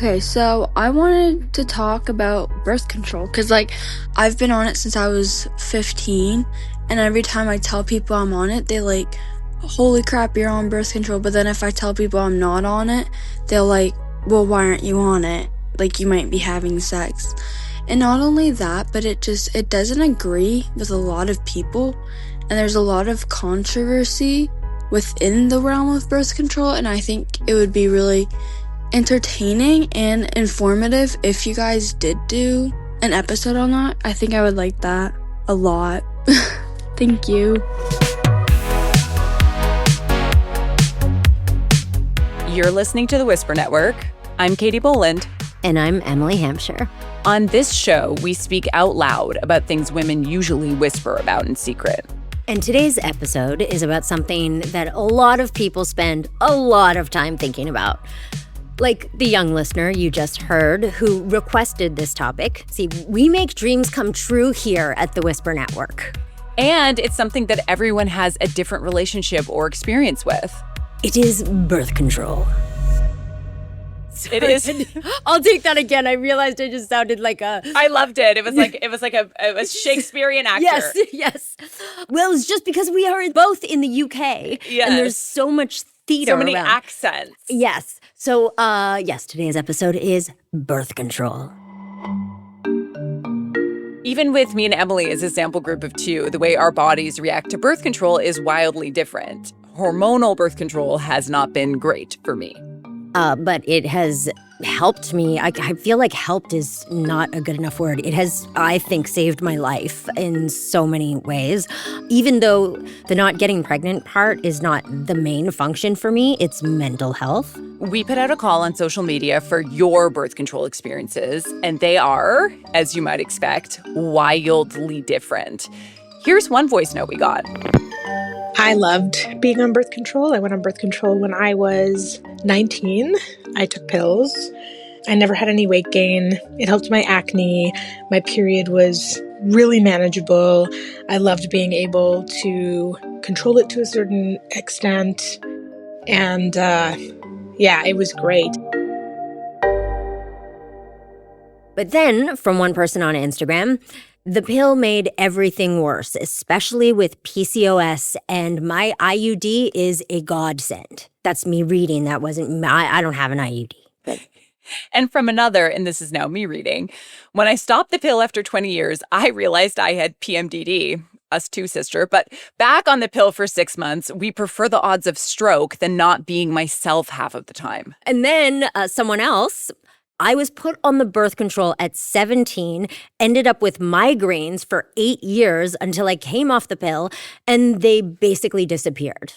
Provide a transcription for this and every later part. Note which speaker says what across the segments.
Speaker 1: Okay, so I wanted to talk about birth control because, I've been on it since I was 15, and every time I tell people I'm on it, they holy crap, you're on birth control. But then if I tell people I'm not on it, they're like, well, why aren't you on it? You might be having sex. And not only that, but it doesn't agree with a lot of people, and there's a lot of controversy within the realm of birth control, and I think it would be really entertaining and informative if you guys did do an episode on that. I think I would like that a lot. Thank you.
Speaker 2: You're listening to the Whisper Network. I'm Katie Boland.
Speaker 3: And I'm Emily Hampshire.
Speaker 2: On this show, we speak out loud about things women usually whisper about in secret.
Speaker 3: And today's episode is about something that a lot of people spend a lot of time thinking about. Like the young listener you just heard who requested this topic. See, we make dreams come true here at the Whisper Network.
Speaker 2: And it's something that everyone has a different relationship or experience with.
Speaker 3: It is birth control.
Speaker 2: It is.
Speaker 3: I'll take that again. I realized I just sounded like a...
Speaker 2: I loved it. It was like a Shakespearean actor.
Speaker 3: Yes. Well, it's just because we are both in the UK.
Speaker 2: Yes.
Speaker 3: And there's so much theater
Speaker 2: So many
Speaker 3: around.
Speaker 2: accents.
Speaker 3: Yes. So, today's episode is birth control.
Speaker 2: Even with me and Emily as a sample group of two, the way our bodies react to birth control is wildly different. Hormonal birth control has not been great for me.
Speaker 3: But it has helped me. I feel like helped is not a good enough word. It has, I think, saved my life in so many ways. Even though the not getting pregnant part is not the main function for me, it's mental health.
Speaker 2: We put out a call on social media for your birth control experiences, and they are, as you might expect, wildly different. Here's one voice note we got.
Speaker 4: I loved being on birth control. I went on birth control when I was 19. I took pills. I never had any weight gain. It helped my acne. My period was really manageable. I loved being able to control it to a certain extent. And it was great.
Speaker 3: But then, from one person on Instagram, the pill made everything worse, especially with PCOS, and my IUD is a godsend. That's me reading. That wasn't I don't have an IUD. But.
Speaker 2: And from another, and this is now me reading, when I stopped the pill after 20 years, I realized I had PMDD. Us too, sister. But back on the pill for 6 months, we prefer the odds of stroke than not being myself half of the time.
Speaker 3: And then someone else... I was put on the birth control at 17, ended up with migraines for 8 years until I came off the pill, and they basically disappeared.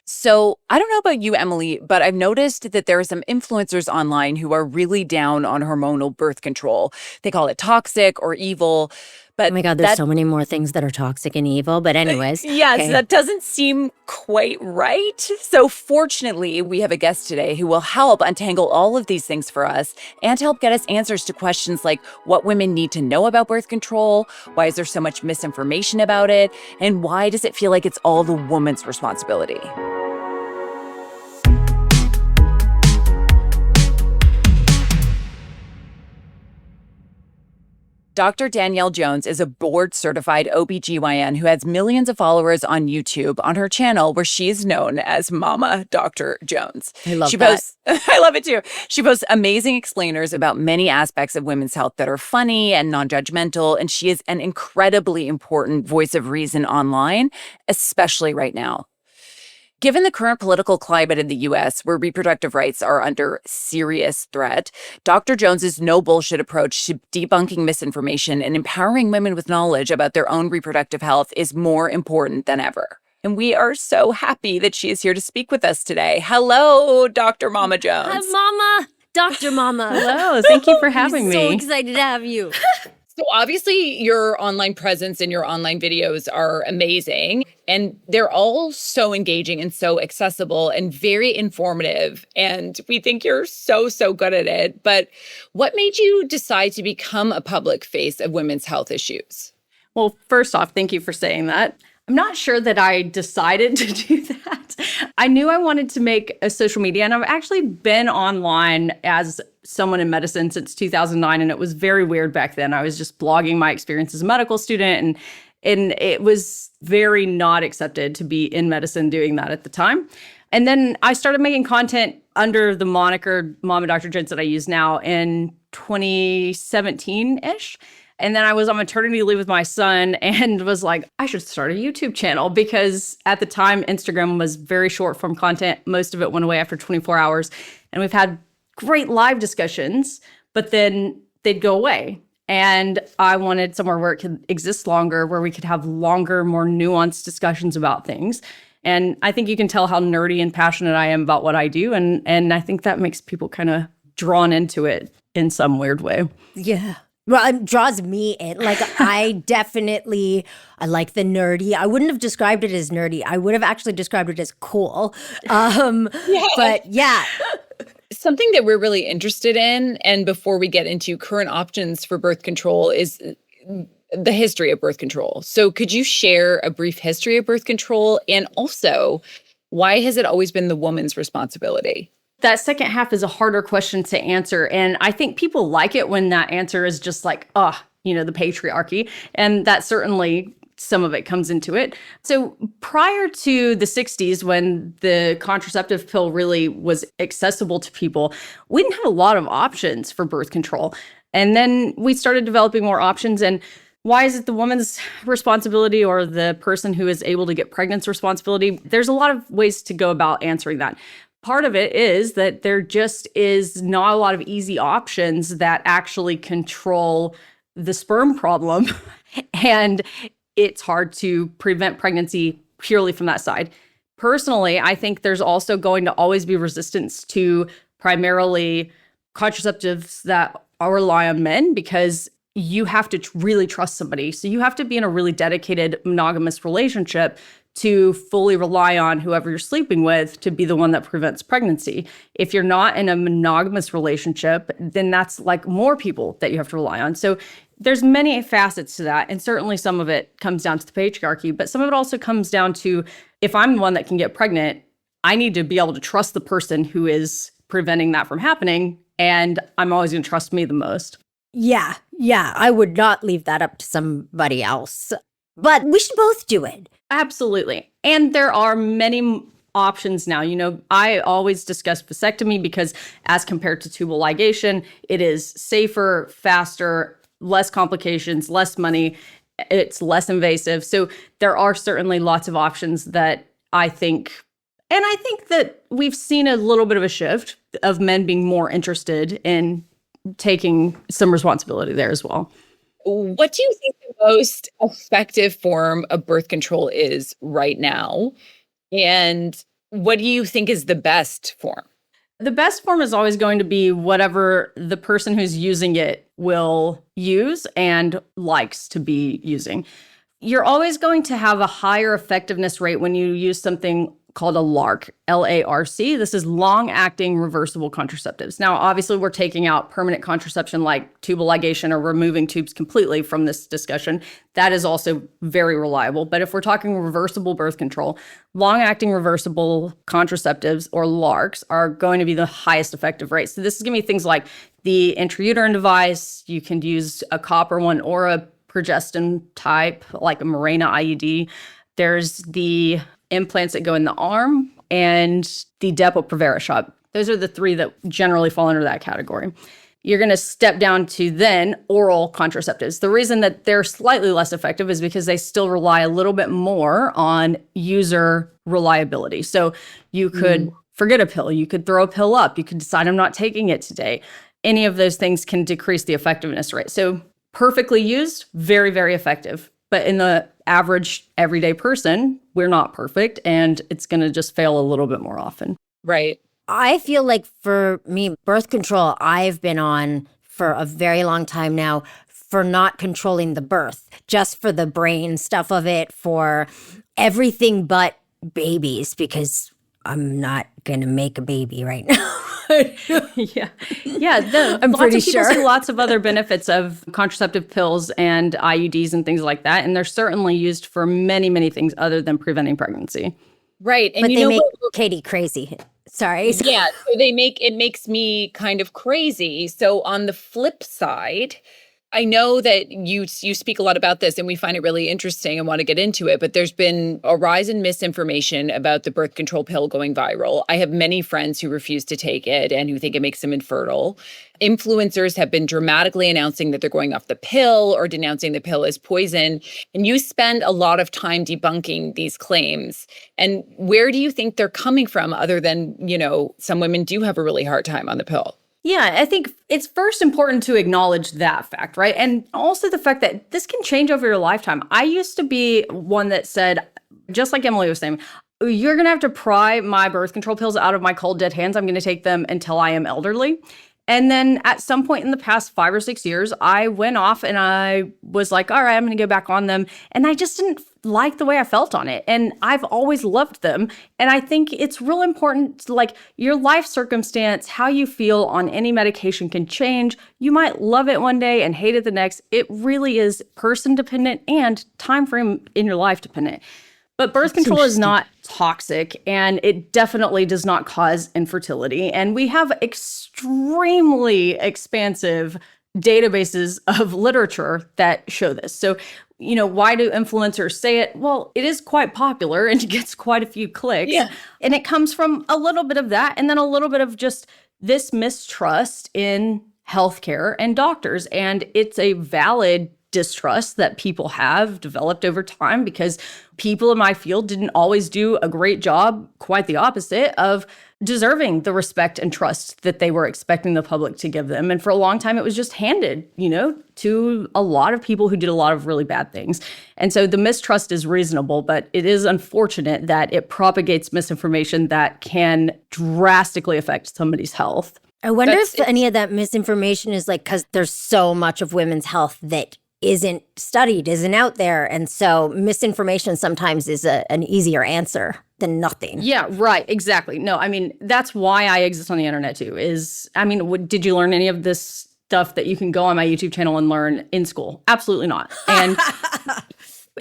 Speaker 2: So I don't know about you, Emily, but I've noticed that there are some influencers online who are really down on hormonal birth control. They call it toxic or evil. But
Speaker 3: oh my God, there's so many more things that are toxic and evil. But anyways.
Speaker 2: Yes,
Speaker 3: okay.
Speaker 2: That doesn't seem quite right. So fortunately, we have a guest today who will help untangle all of these things for us and help get us answers to questions like what women need to know about birth control, why is there so much misinformation about it, and why does it feel like it's all the woman's responsibility? Dr. Danielle Jones is a board-certified OBGYN who has millions of followers on YouTube on her channel where she is known as Mama Dr. Jones.
Speaker 3: I love that.
Speaker 2: I love it too. She posts amazing explainers about many aspects of women's health that are funny and non-judgmental, and she is an incredibly important voice of reason online, especially right now. Given the current political climate in the U.S., where reproductive rights are under serious threat, Dr. Jones's no bullshit approach to debunking misinformation and empowering women with knowledge about their own reproductive health is more important than ever. And we are so happy that she is here to speak with us today. Hello, Dr. Mama Jones.
Speaker 3: Hi, Mama. Dr. Mama.
Speaker 5: Hello. Thank you for having
Speaker 3: I'm
Speaker 5: me.
Speaker 3: so excited to have you.
Speaker 2: So obviously your online presence and your online videos are amazing, and they're all so engaging and so accessible and very informative. And we think you're so good at it. But what made you decide to become a public face of women's health issues?
Speaker 5: Well, first off, thank you for saying that. I'm not sure that I decided to do that. I knew I wanted to make a social media, and I've actually been online as someone in medicine since 2009, and it was very weird back then. I was just blogging my experience as a medical student, and it was very not accepted to be in medicine doing that at the time. And then I started making content under the moniker Mama Dr. Jones that I use now in 2017-ish. And then I was on maternity leave with my son and was like, I should start a YouTube channel, because at the time, Instagram was very short form content. Most of it went away after 24 hours. And we've had great live discussions, but then they'd go away. And I wanted somewhere where it could exist longer, where we could have longer, more nuanced discussions about things. And I think you can tell how nerdy and passionate I am about what I do. And I think that makes people kind of drawn into it in some weird way.
Speaker 3: Yeah. Well, it draws me in. Like, I like the nerdy. I wouldn't have described it as nerdy. I would have actually described it as cool. But yeah.
Speaker 2: Something that we're really interested in, and before we get into current options for birth control, is the history of birth control. So could you share a brief history of birth control? And also, why has it always been the woman's responsibility?
Speaker 5: That second half is a harder question to answer. And I think people like it when that answer is just like, the patriarchy. And that certainly some of it comes into it. So prior to the 60s, when the contraceptive pill really was accessible to people, we didn't have a lot of options for birth control. And then we started developing more options. And why is it the woman's responsibility or the person who is able to get pregnant's responsibility? There's a lot of ways to go about answering that. Part of it is that there just is not a lot of easy options that actually control the sperm problem. And it's hard to prevent pregnancy purely from that side. Personally, I think there's also going to always be resistance to primarily contraceptives that rely on men, because you have to really trust somebody. So you have to be in a really dedicated monogamous relationship to fully rely on whoever you're sleeping with to be the one that prevents pregnancy. If you're not in a monogamous relationship, then that's like more people that you have to rely on. So there's many facets to that. And certainly some of it comes down to the patriarchy, but some of it also comes down to, if I'm the one that can get pregnant, I need to be able to trust the person who is preventing that from happening. And I'm always going to trust me the most.
Speaker 3: Yeah. I would not leave that up to somebody else. But we should both do it.
Speaker 5: Absolutely. And there are many options now. I always discuss vasectomy because, as compared to tubal ligation, it is safer, faster, less complications, less money. It's less invasive. So there are certainly lots of options that I think that we've seen a little bit of a shift of men being more interested in taking some responsibility there as well.
Speaker 2: What do you think the most effective form of birth control is right now? And what do you think is the best form?
Speaker 5: The best form is always going to be whatever the person who's using it will use and likes to be using. You're always going to have a higher effectiveness rate when you use something called a LARC, L-A-R-C. This is long-acting reversible contraceptives. Now, obviously, we're taking out permanent contraception like tubal ligation or removing tubes completely from this discussion. That is also very reliable. But if we're talking reversible birth control, long-acting reversible contraceptives, or LARCs, are going to be the highest effective rate. So this is going to be things like the intrauterine device. You can use a copper one or a progestin type, like a Mirena IUD. There's the implants that go in the arm, and the Depo-Provera shot. Those are the three that generally fall under that category. You're going to step down to then oral contraceptives. The reason that they're slightly less effective is because they still rely a little bit more on user reliability. So you could forget a pill. You could throw a pill up. You could decide, I'm not taking it today. Any of those things can decrease the effectiveness rate. So perfectly used, very, very effective. But in the average everyday person, we're not perfect, and it's going to just fail a little bit more often.
Speaker 2: Right.
Speaker 3: I feel like for me, birth control, I've been on for a very long time now for not controlling the birth, just for the brain stuff of it, for everything but babies, because I'm not going to make a baby right now.
Speaker 5: Yeah. Yeah.
Speaker 3: I'm
Speaker 5: Lots
Speaker 3: pretty
Speaker 5: of people
Speaker 3: sure.
Speaker 5: see lots of other benefits of contraceptive pills and IUDs and things like that. And they're certainly used for many, many things other than preventing pregnancy.
Speaker 2: Right. And
Speaker 3: But
Speaker 2: you
Speaker 3: they
Speaker 2: know
Speaker 3: make
Speaker 2: what?
Speaker 3: Katie crazy. Sorry.
Speaker 2: Yeah, so it makes me kind of crazy. So on the flip side, I know that you speak a lot about this and we find it really interesting and want to get into it, but there's been a rise in misinformation about the birth control pill going viral. I have many friends who refuse to take it and who think it makes them infertile. Influencers have been dramatically announcing that they're going off the pill or denouncing the pill as poison. And you spend a lot of time debunking these claims. And where do you think they're coming from other than, some women do have a really hard time on the pill?
Speaker 5: Yeah, I think it's first important to acknowledge that fact, right? And also the fact that this can change over your lifetime. I used to be one that said, just like Emily was saying, you're going to have to pry my birth control pills out of my cold, dead hands. I'm going to take them until I am elderly. And then at some point in the past 5 or 6 years, I went off and I was like, all right, I'm going to go back on them. And I just didn't like the way I felt on it. And I've always loved them. And I think it's real important to, like, your life circumstance, how you feel on any medication can change. You might love it one day and hate it the next. It really is person dependent and time frame in your life dependent. But birth control is not toxic, and it definitely does not cause infertility. And we have extremely expansive databases of literature that show this. So, why do influencers say it? Well, it is quite popular and it gets quite a few clicks.
Speaker 2: Yeah.
Speaker 5: And it comes from a little bit of that and then a little bit of just this mistrust in healthcare and doctors. And it's a valid distrust that people have developed over time because people in my field didn't always do a great job, quite the opposite, of deserving the respect and trust that they were expecting the public to give them. And for a long time, it was just handed, to a lot of people who did a lot of really bad things. And so the mistrust is reasonable, but it is unfortunate that it propagates misinformation that can drastically affect somebody's health.
Speaker 3: I wonder if any of that misinformation is like because there's so much of women's health that isn't studied, isn't out there. And so misinformation sometimes is an easier answer than nothing.
Speaker 5: Yeah, right. Exactly. No, I mean, that's why I exist on the internet too, did you learn any of this stuff that you can go on my YouTube channel and learn in school? Absolutely not. And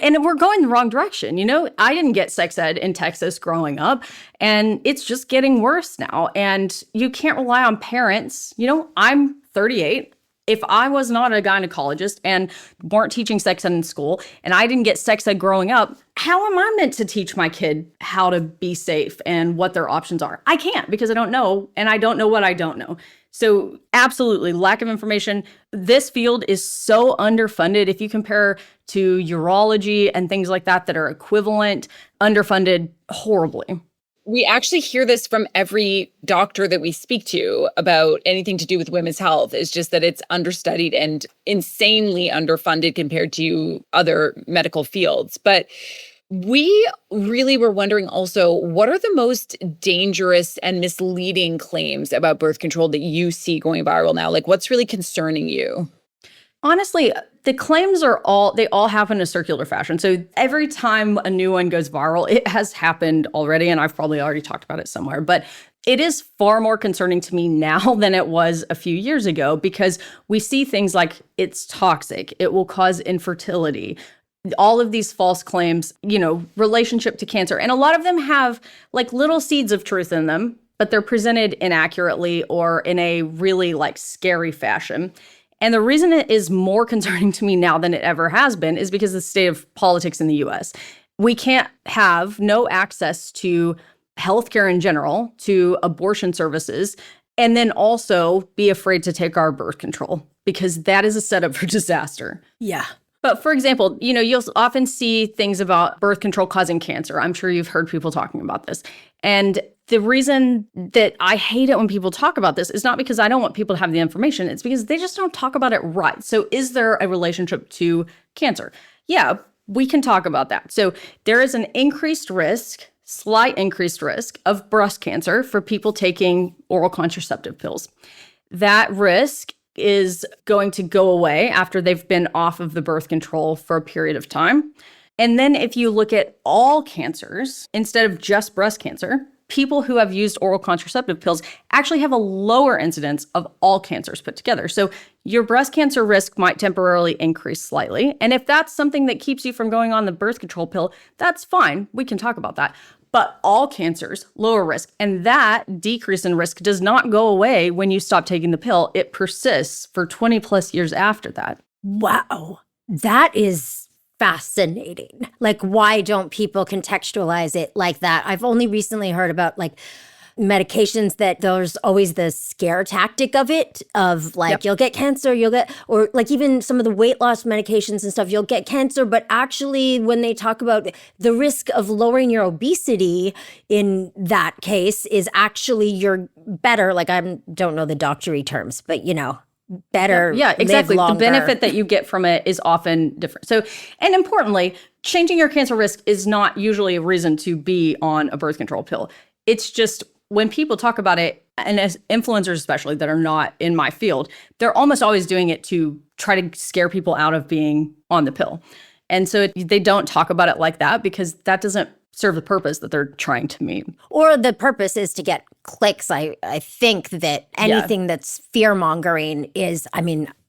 Speaker 5: and we're going the wrong direction. I didn't get sex ed in Texas growing up, and it's just getting worse now. And you can't rely on parents. I'm 38. If I was not a gynecologist and weren't teaching sex ed in school and I didn't get sex ed growing up, how am I meant to teach my kid how to be safe and what their options are? I can't because I don't know, and I don't know what I don't know. So absolutely, lack of information. This field is so underfunded. If you compare to urology and things like that are equivalent, underfunded horribly.
Speaker 2: We actually hear this from every doctor that we speak to about anything to do with women's health. It's just that it's understudied and insanely underfunded compared to other medical fields. But we really were wondering also, what are the most dangerous and misleading claims about birth control that you see going viral now? Like, what's really concerning you?
Speaker 5: Honestly, the claims they all happen in a circular fashion. So every time a new one goes viral, it has happened already, and I've probably already talked about it somewhere, but it is far more concerning to me now than it was a few years ago because we see things like it's toxic, it will cause infertility, all of these false claims, relationship to cancer. And a lot of them have like little seeds of truth in them, but they're presented inaccurately or in a really like scary fashion. And the reason it is more concerning to me now than it ever has been is because of the state of politics in the US. We can't have no access to healthcare in general, to abortion services, and then also be afraid to take our birth control because that is a setup for disaster.
Speaker 3: Yeah.
Speaker 5: But for example, you'll often see things about birth control causing cancer. I'm sure you've heard people talking about this. And the reason that I hate it when people talk about this is not because I don't want people to have the information. It's because they just don't talk about it right. So is there a relationship to cancer? Yeah, we can talk about that. So there is an slight increased risk of breast cancer for people taking oral contraceptive pills. That risk is going to go away after they've been off of the birth control for a period of time. And then if you look at all cancers, instead of just breast cancer, people who have used oral contraceptive pills actually have a lower incidence of all cancers put together. So your breast cancer risk might temporarily increase slightly. And if that's something that keeps you from going on the birth control pill, that's fine. We can talk about that. But all cancers, lower risk. And that decrease in risk does not go away when you stop taking the pill. It persists for 20 plus years after that.
Speaker 3: Wow. That is fascinating. Like, why don't people contextualize it like that? I've only recently heard about like medications that there's always the scare tactic of it, of like, you'll get cancer, or like even some of the weight loss medications and stuff, you'll get cancer. But actually, when they talk about the risk of lowering your obesity in that case is actually you're better. Like, I don't know the doctory terms, but better.
Speaker 5: Yeah, exactly.
Speaker 3: Live
Speaker 5: the benefit that you get from it is often different. So, and importantly, changing your cancer risk is not usually a reason to be on a birth control pill. It's just when people talk about it, and as influencers especially that are not in my field, they're almost always doing it to try to scare people out of being on the pill. And so they don't talk about it like that because that doesn't serve the purpose that they're trying to meet.
Speaker 3: Or the purpose is to get clicks. I think that anything that's fear-mongering is,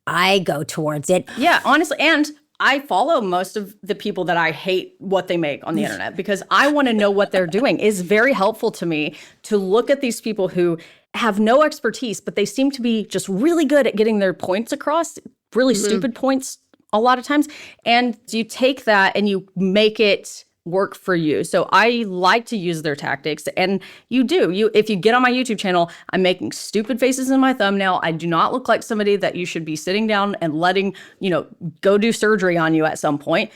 Speaker 3: I go towards it.
Speaker 5: Yeah, honestly. And I follow most of the people that I hate what they make on the internet because I want to know what they're doing. It's very helpful to me to look at these people who have no expertise, but they seem to be just really good at getting their points across, really stupid points a lot of times. And you take that and you make it work for you. So I like to use their tactics, and you do. If you get on my YouTube channel, I'm making stupid faces in my thumbnail. I do not look like somebody that you should be sitting down and letting, go do surgery on you at some point.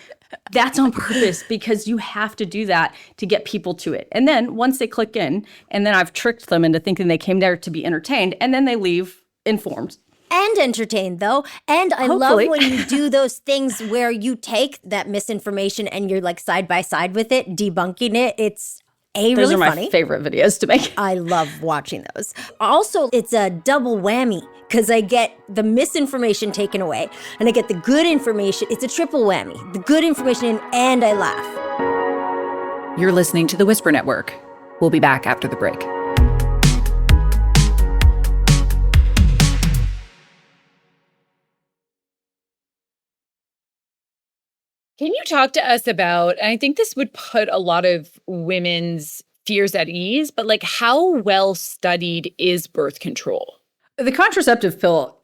Speaker 5: That's on purpose because you have to do that to get people to it. And then once they click in, and then I've tricked them into thinking they came there to be entertained, and then they leave informed.
Speaker 3: And entertained, though. And I
Speaker 5: Hopefully.
Speaker 3: love when you do those things where you take that misinformation and you're like side by side with it, debunking it. It's
Speaker 5: Those
Speaker 3: really
Speaker 5: are my
Speaker 3: funny.
Speaker 5: favorite videos to make.
Speaker 3: I love watching those. Also, it's a double whammy because I get the misinformation taken away and I get the good information. It's a triple whammy. The good information and I laugh.
Speaker 2: You're listening to the Whisper Network. We'll be back after the break. Can you talk to us about, and I think this would put a lot of women's fears at ease, but like how well studied is birth control?
Speaker 5: The contraceptive pill,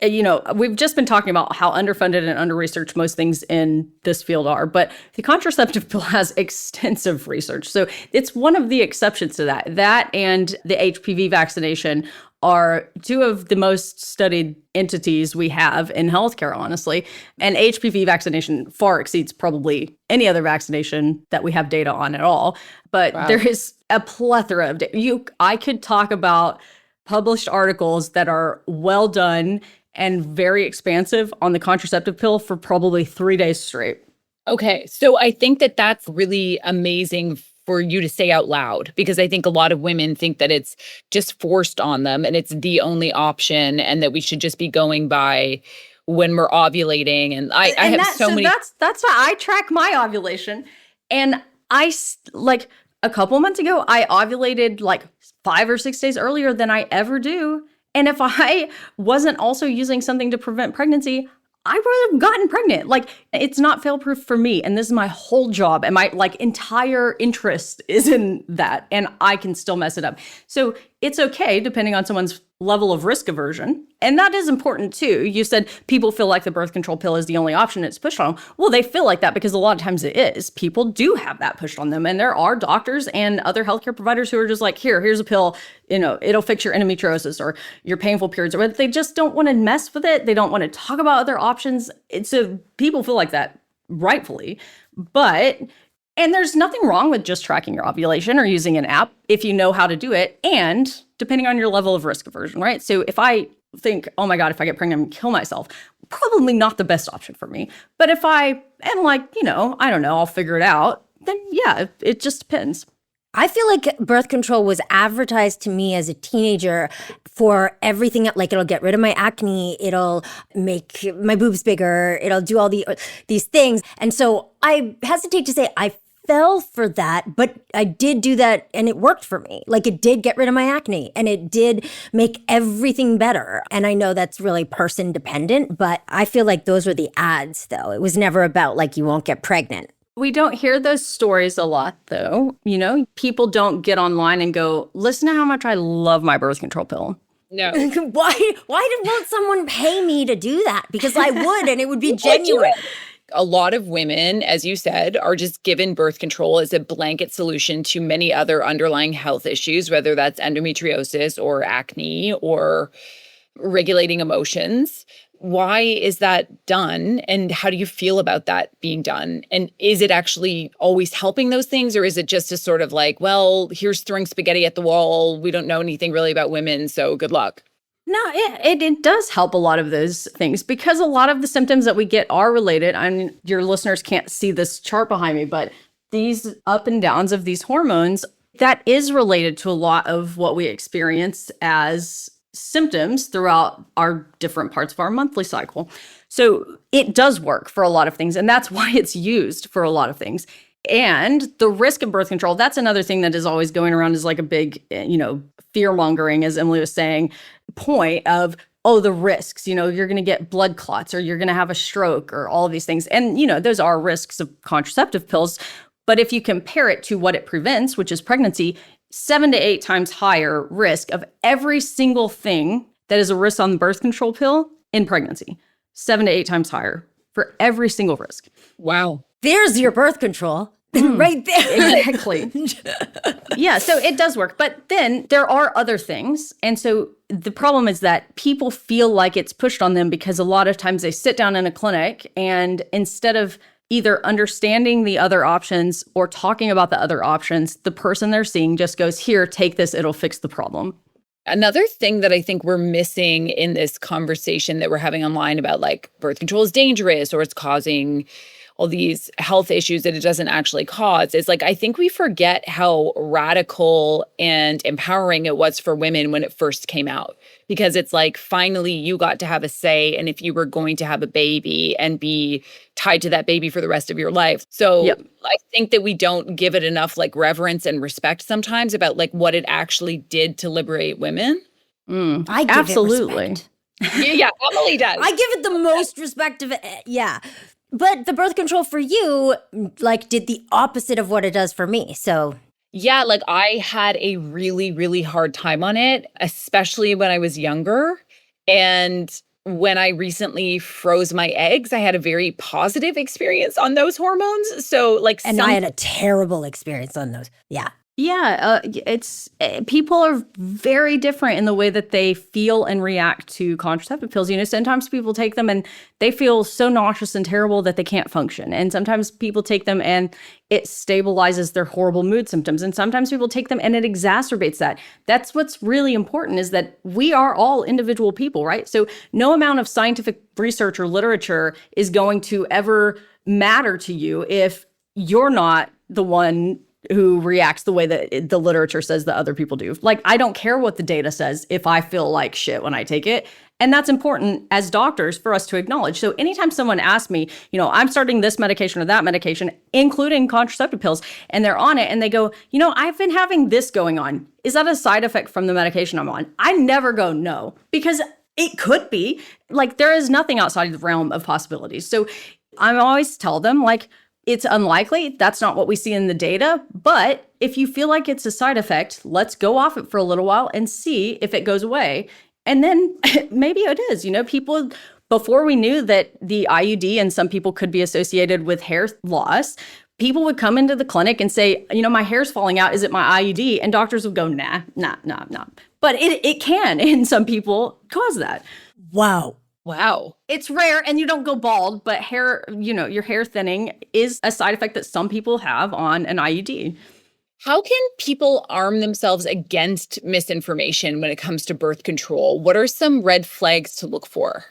Speaker 5: we've just been talking about how underfunded and under-researched most things in this field are, but the contraceptive pill has extensive research. So it's one of the exceptions to that. That and the HPV vaccination are two of the most studied entities we have in healthcare, honestly. And HPV vaccination far exceeds probably any other vaccination that we have data on at all. But There is a plethora of data. I could talk about published articles that are well done and very expansive on the contraceptive pill for probably 3 days straight.
Speaker 2: Okay, so I think that that's really amazing for you to say out loud, because I think a lot of women think that it's just forced on them and it's the only option and that we should just be going by when we're ovulating. And I have so many.
Speaker 5: That's why I track my ovulation. And like a couple months ago, I ovulated like 5 or 6 days earlier than I ever do. And if I wasn't also using something to prevent pregnancy, I would have gotten pregnant. Like, it's not fail-proof for me. And this is my whole job. And my entire interest is in that. And I can still mess it up. So it's okay, depending on someone's level of risk aversion. And that is important too. You said people feel like the birth control pill is the only option it's pushed on them. Well, they feel like that because a lot of times it is. People do have that pushed on them. And there are doctors and other healthcare providers who are just like, here's a pill, it'll fix your endometriosis or your painful periods. Or they just don't want to mess with it. They don't want to talk about other options. So people feel like that rightfully. And there's nothing wrong with just tracking your ovulation or using an app if you know how to do it, and depending on your level of risk aversion, right? So if I think, oh my God, if I get pregnant, I'm gonna kill myself, probably not the best option for me. But if I am like, I don't know, I'll figure it out, then yeah, it just depends.
Speaker 3: I feel like birth control was advertised to me as a teenager for everything. Like, it'll get rid of my acne, it'll make my boobs bigger, it'll do all these things. And so I hesitate to say I fell for that, but I did do that and it worked for me. Like it did get rid of my acne and it did make everything better. And I know that's really person dependent, but I feel like those were the ads though. It was never about like you won't get pregnant.
Speaker 5: We don't hear those stories a lot, though. You know, people don't get online and go, listen to how much I love my birth control pill.
Speaker 2: No.
Speaker 3: Why won't someone pay me to do that? Because I would, and it would be genuine.
Speaker 2: A lot of women, as you said, are just given birth control as a blanket solution to many other underlying health issues, whether that's endometriosis or acne or regulating emotions. Why is that done? And how do you feel about that being done? And is it actually always helping those things? Or is it just a sort of like, well, here's throwing spaghetti at the wall. We don't know anything really about women, so good luck.
Speaker 5: No, it does help a lot of those things because a lot of the symptoms that we get are related. I mean, your listeners can't see this chart behind me, but these up and downs of these hormones, that is related to a lot of what we experience as symptoms throughout our different parts of our monthly cycle. So it does work for a lot of things, and that's why it's used for a lot of things. And the risk of birth control, that's another thing that is always going around as like a big, fear mongering, as Emily was saying, point of, oh, the risks, you're going to get blood clots or you're going to have a stroke or all of these things. And, those are risks of contraceptive pills. But if you compare it to what it prevents, which is pregnancy, 7 to 8 times higher risk of every single thing that is a risk on the birth control pill in pregnancy. 7 to 8 times higher for every single risk.
Speaker 2: Wow.
Speaker 3: There's your birth control right there.
Speaker 5: Exactly. Yeah, so it does work. But then there are other things. And so the problem is that people feel like it's pushed on them because a lot of times they sit down in a clinic and instead of either understanding the other options or talking about the other options, the person they're seeing just goes, here, take this, it'll fix the problem.
Speaker 2: Another thing that I think we're missing in this conversation that we're having online about like birth control is dangerous or it's causing all these health issues that it doesn't actually cause is like, I think we forget how radical and empowering it was for women when it first came out. Because it's like, finally, you got to have a say. And if you were going to have a baby and be tied to that baby for the rest of your life. So yep. I think that we don't give it enough like reverence and respect sometimes about like what it actually did to liberate women.
Speaker 3: I give
Speaker 5: absolutely.
Speaker 3: It respect.
Speaker 2: Yeah, Emily does.
Speaker 3: I give it the most respect of it. Yeah. But the birth control for you, like, did the opposite of what it does for me. So,
Speaker 2: yeah, like I had a really, really hard time on it, especially when I was younger. And when I recently froze my eggs, I had a very positive experience on those hormones. So, like,
Speaker 3: and I had a terrible experience on those. Yeah.
Speaker 5: Yeah, people are very different in the way that they feel and react to contraceptive pills. Sometimes people take them and they feel so nauseous and terrible that they can't function. And sometimes people take them and it stabilizes their horrible mood symptoms. And sometimes people take them and it exacerbates that. That's what's really important is that we are all individual people, right? So no amount of scientific research or literature is going to ever matter to you if you're not the one who reacts the way that the literature says that other people do. Like, I don't care what the data says if I feel like shit when I take it. And that's important as doctors for us to acknowledge. So anytime someone asks me, I'm starting this medication or that medication, including contraceptive pills, and they're on it and they go, I've been having this going on. Is that a side effect from the medication I'm on? I never go no, because it could be. Like, there is nothing outside of the realm of possibilities. So I always tell them, like, it's unlikely. That's not what we see in the data. But if you feel like it's a side effect, let's go off it for a little while and see if it goes away. And then maybe it is. People, before we knew that the IUD and some people could be associated with hair loss, people would come into the clinic and say, my hair's falling out. Is it my IUD? And doctors would go, nah. But it can, in some people, cause that.
Speaker 3: Wow.
Speaker 5: It's rare and you don't go bald, but hair, your hair thinning is a side effect that some people have on an IUD.
Speaker 2: How can people arm themselves against misinformation when it comes to birth control? What are some red flags to look for?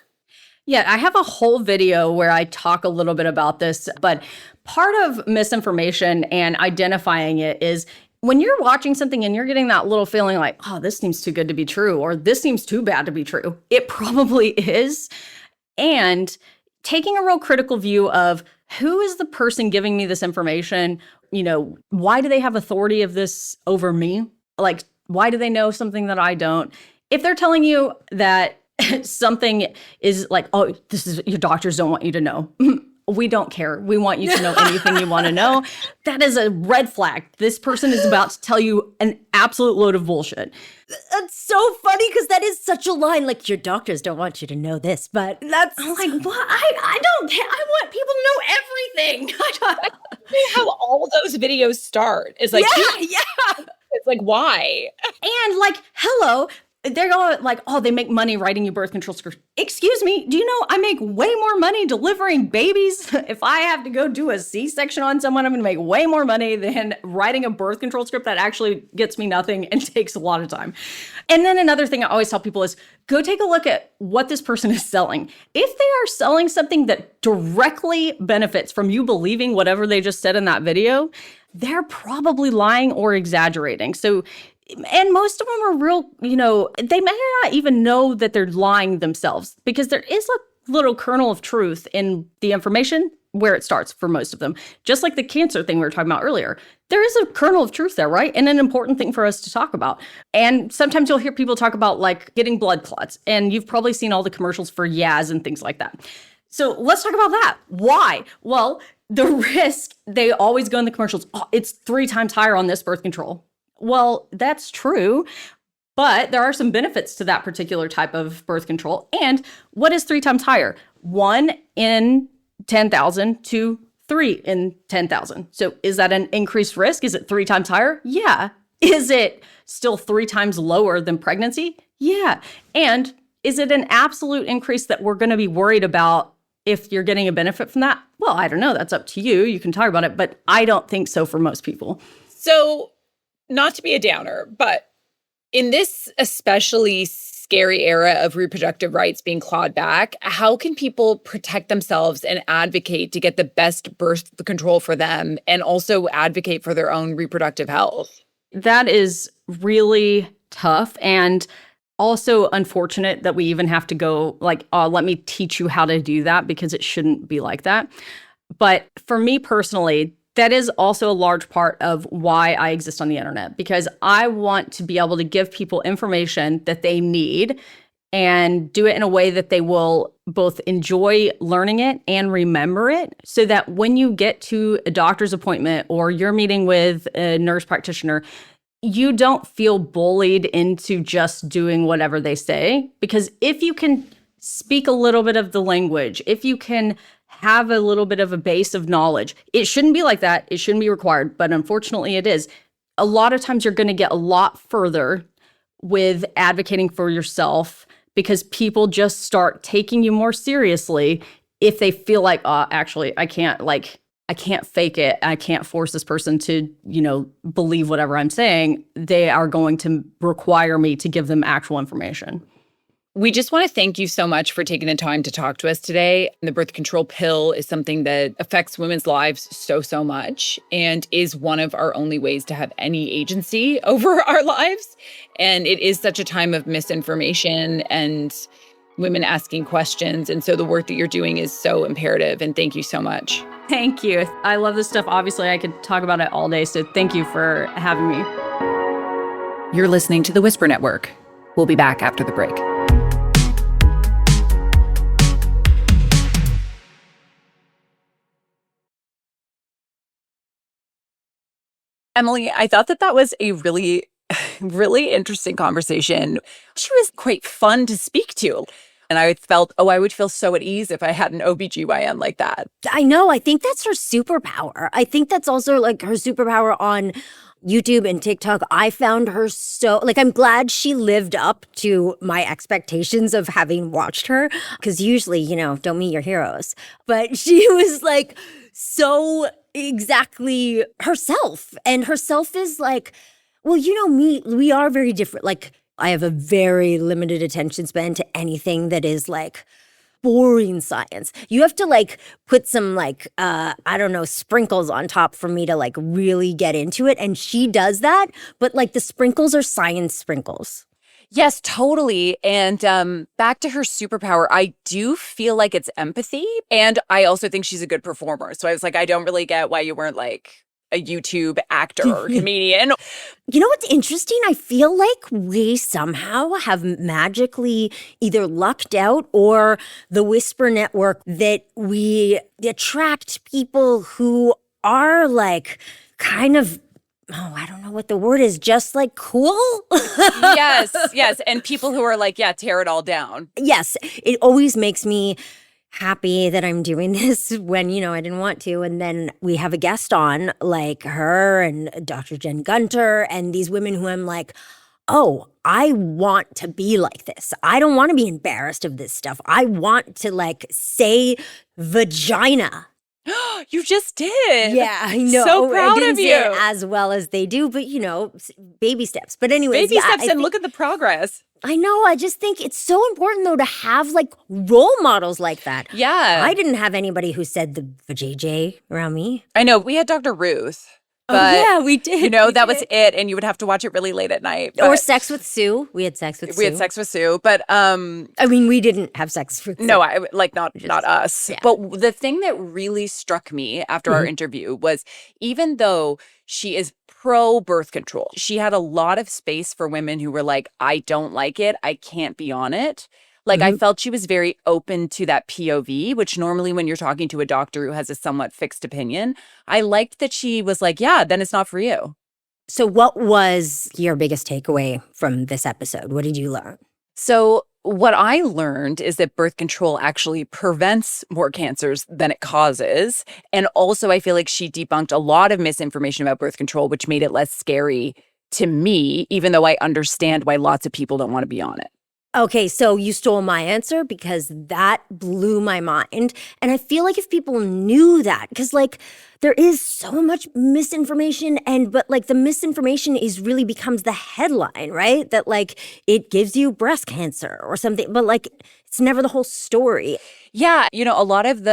Speaker 5: Yeah, I have a whole video where I talk a little bit about this, but part of misinformation and identifying it is when you're watching something and you're getting that little feeling like, oh, this seems too good to be true, or this seems too bad to be true, it probably is. And taking a real critical view of who is the person giving me this information? Why do they have authority of this over me? Like, why do they know something that I don't? If they're telling you that something is like, oh, this is your doctors don't want you to know. We don't care. We want you to know anything you want to know. That is a red flag. This person is about to tell you an absolute load of bullshit.
Speaker 3: That's so funny because that is such a line. Like, your doctors don't want you to know this, but
Speaker 5: I'm like, what? I don't care. I want people to know everything.
Speaker 2: That's how all those videos start. It's like,
Speaker 5: yeah.
Speaker 2: It's like, why?
Speaker 5: And like, hello. They're going like, oh, they make money writing you birth control scripts. Excuse me, do you know I make way more money delivering babies? If I have to go do a C-section on someone, I'm going to make way more money than writing a birth control script that actually gets me nothing and takes a lot of time. And then another thing I always tell people is go take a look at what this person is selling. If they are selling something that directly benefits from you believing whatever they just said in that video, they're probably lying or exaggerating. So, and most of them are real, they may not even know that they're lying themselves because there is a little kernel of truth in the information where it starts for most of them. Just like the cancer thing we were talking about earlier. There is a kernel of truth there, right? And an important thing for us to talk about. And sometimes you'll hear people talk about like getting blood clots. And you've probably seen all the commercials for Yaz and things like that. So let's talk about that. Why? Well, the risk, they always go in the commercials, oh, it's 3 times higher on this birth control. Well, that's true, but there are some benefits to that particular type of birth control. And what is 3 times higher? 1 in 10,000 to 3 in 10,000. So is that an increased risk? Is it 3 times higher? Yeah. Is it still 3 times lower than pregnancy? Yeah. And is it an absolute increase that we're going to be worried about if you're getting a benefit from that? Well, I don't know. That's up to you. You can talk about it, but I don't think so for most people.
Speaker 2: So, not to be a downer, but in this especially scary era of reproductive rights being clawed back, how can people protect themselves and advocate to get the best birth control for them and also advocate for their own reproductive health?
Speaker 5: That is really tough and also unfortunate that we even have to go like, let me teach you how to do that because it shouldn't be like that. But for me personally, that is also a large part of why I exist on the internet, because I want to be able to give people information that they need and do it in a way that they will both enjoy learning it and remember it, so that when you get to a doctor's appointment or you're meeting with a nurse practitioner, you don't feel bullied into just doing whatever they say. Because if you can speak a little bit of the language, if you can have a little bit of a base of knowledge. It shouldn't be like that. It shouldn't be required, but unfortunately it is. A lot of times you're going to get a lot further with advocating for yourself because people just start taking you more seriously if they feel like, actually, I can't fake it. I can't force this person to, believe whatever I'm saying. They are going to require me to give them actual information.
Speaker 2: We just want to thank you so much for taking the time to talk to us today. The birth control pill is something that affects women's lives so much and is one of our only ways to have any agency over our lives. And it is such a time of misinformation and women asking questions. And so the work that you're doing is so imperative. And thank you so much.
Speaker 5: Thank you. I love this stuff. Obviously, I could talk about it all day. So thank you for having me.
Speaker 2: You're listening to the Whisper Network. We'll be back after the break. Emily, I thought that was a really, really interesting conversation. She was quite fun to speak to. And I felt, I would feel so at ease if I had an OBGYN like that.
Speaker 3: I know. I think that's her superpower. I think that's also like her superpower on YouTube and TikTok. I found her so, I'm glad she lived up to my expectations of having watched her. Because usually, don't meet your heroes. But she was so exactly herself. And herself is me, we are very different. I have a very limited attention span to anything that is boring science. You have to put some sprinkles on top for me to really get into it. And she does that. But the sprinkles are science sprinkles.
Speaker 2: Yes, totally. And back to her superpower, I do feel like it's empathy. And I also think she's a good performer. So I was like, I don't really get why you weren't like a YouTube actor or comedian.
Speaker 3: You know what's interesting? I feel like we somehow have magically either lucked out or the Whisper Network that we attract people who are like kind of, oh, I don't know what the word is, just like cool?
Speaker 2: Yes. And people who are like, yeah, tear it all down.
Speaker 3: Yes. It always makes me happy that I'm doing this when, I didn't want to. And then we have a guest on like her and Dr. Jen Gunter and these women who I'm like, oh, I want to be like this. I don't want to be embarrassed of this stuff. I want to like say vagina.
Speaker 2: You just did.
Speaker 3: Yeah, I know.
Speaker 2: So proud
Speaker 3: I didn't
Speaker 2: of
Speaker 3: say
Speaker 2: you.
Speaker 3: it as well as they do, but baby steps. But anyways,
Speaker 2: Baby steps and look at the progress.
Speaker 3: I know. I just think it's so important though to have like role models like that.
Speaker 2: Yeah.
Speaker 3: I didn't have anybody who said the vajayjay around me.
Speaker 2: I know. We had Dr. Ruth.
Speaker 3: Oh
Speaker 2: But,
Speaker 3: yeah, we did.
Speaker 2: that was it. And you would have to watch it really late at night.
Speaker 3: Or
Speaker 2: But
Speaker 3: Sex with Sue. We had Sex with Sue.
Speaker 2: we had sex with Sue. But
Speaker 3: I mean, we didn't have sex with Sue.
Speaker 2: no, not us.
Speaker 3: Yeah.
Speaker 2: But the thing that really struck me after our interview was even though she is pro birth control, she had a lot of space for women who were like, I don't like it. I can't be on it. Like, I felt she was very open to that POV, which normally when you're talking to a doctor who has a somewhat fixed opinion, I liked that she was like, yeah, then it's not for you.
Speaker 3: So what was your biggest takeaway from this episode? What did you learn?
Speaker 2: So what I learned is that birth control actually prevents more cancers than it causes. And also, I feel like she debunked a lot of misinformation about birth control, which made it less scary to me, even though I understand why lots of people don't want to be on it.
Speaker 3: Okay, so you stole my answer because that blew my mind. And I feel like if people knew that, because like there is so much misinformation but like the misinformation really becomes the headline, right? That like it gives you breast cancer or something, but like it's never the whole story.
Speaker 2: Yeah, a lot of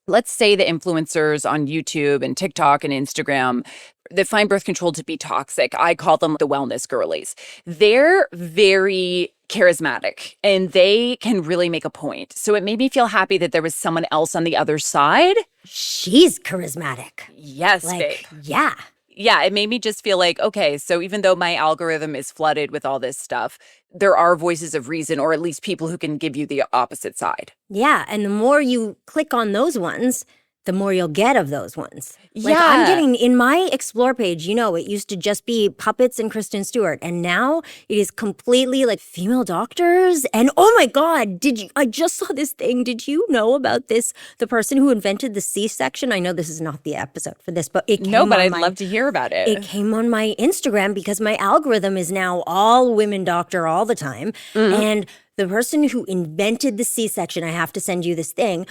Speaker 2: let's say the influencers on YouTube and TikTok and Instagram that find birth control to be toxic, I call them the wellness girlies. They're very charismatic and they can really make a point. So it made me feel happy that there was someone else on the other side.
Speaker 3: She's charismatic.
Speaker 2: Yes,
Speaker 3: Like,
Speaker 2: babe.
Speaker 3: yeah.
Speaker 2: Yeah, it made me just feel like, okay, so even though my algorithm is flooded with all this stuff, there are voices of reason, or at least people who can give you the opposite side.
Speaker 3: Yeah, and the more you click on those ones, the more you'll get of those ones. Like
Speaker 2: Yeah.
Speaker 3: I'm getting, in my Explore page, it used to just be puppets and Kristen Stewart. And now it is completely like female doctors. And oh my God, I just saw this thing. Did you know about this? The person who invented the C-section? I know this is not the episode for this, but it came
Speaker 2: No, but
Speaker 3: on
Speaker 2: I'd love to hear about it.
Speaker 3: It came on my Instagram because my algorithm is now all women doctor all the time. And the person who invented the C-section, I have to send you this thing,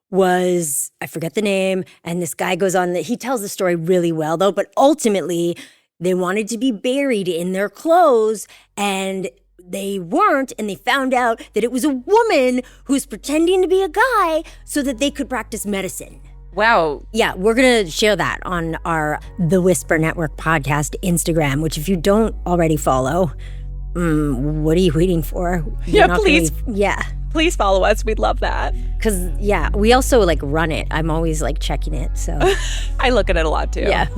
Speaker 3: was, I forget the name, and this guy goes on, he tells the story really well though, but ultimately they wanted to be buried in their clothes and they weren't, and they found out that it was a woman who's pretending to be a guy so that they could practice medicine.
Speaker 2: Wow.
Speaker 3: Yeah, we're going to share that on our The Whisper Network podcast Instagram, which if you don't already follow, what are you waiting for?
Speaker 2: Yeah, please.
Speaker 3: Yeah.
Speaker 2: Please follow us. We'd love that.
Speaker 3: Because, yeah, we also, like, run it. I'm always, like, checking it, so.
Speaker 2: I look at it a lot, too.
Speaker 3: Yeah.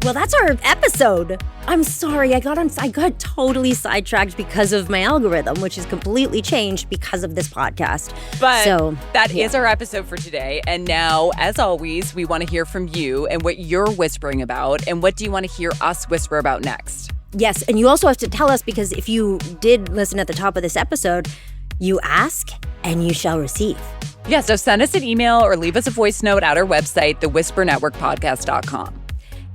Speaker 3: Well, that's our episode. I'm sorry, I got totally sidetracked because of my algorithm, which is completely changed because of this podcast.
Speaker 2: But that is our episode for today. And now, as always, we want to hear from you and what you're whispering about. And what do you want to hear us whisper about next?
Speaker 3: Yes, and you also have to tell us, because if you did listen at the top of this episode, you ask and you shall receive.
Speaker 2: Yeah, so send us an email or leave us a voice note at our website, thewispernetworkpodcast.com.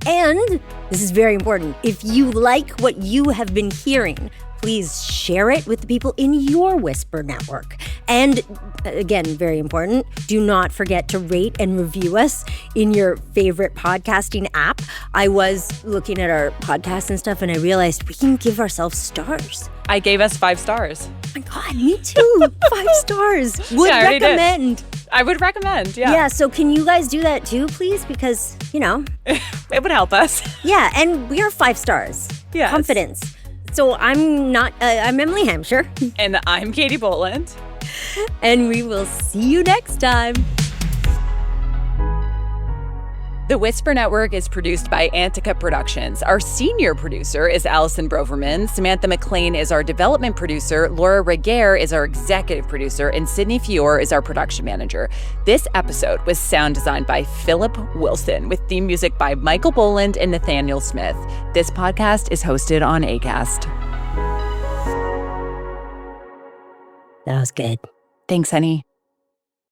Speaker 3: And this is very important. If you like what you have been hearing, please share it with the people in your Whisper network. And again, very important, do not forget to rate and review us in your favorite podcasting app. I was looking at our podcasts and stuff, and I realized we can give ourselves stars.
Speaker 2: I gave us 5 stars.
Speaker 3: Oh my God, me too. 5 stars. Would
Speaker 2: Yeah, I already did.
Speaker 3: recommend.
Speaker 2: I would recommend, yeah.
Speaker 3: Yeah, so can you guys do that too, please? Because,
Speaker 2: It would help us.
Speaker 3: yeah, and we are 5 stars.
Speaker 2: Yes.
Speaker 3: Confidence. So I'm Emily Hampshire.
Speaker 2: And I'm Katie Boland.
Speaker 3: And we will see you next time.
Speaker 2: The Whisper Network is produced by Antica Productions. Our senior producer is Allison Broverman. Samantha McLean is our development producer. Laura Reguer is our executive producer. And Sydney Fior is our production manager. This episode was sound designed by Philip Wilson with theme music by Michael Boland and Nathaniel Smith. This podcast is hosted on Acast.
Speaker 3: That was good.
Speaker 2: Thanks, honey.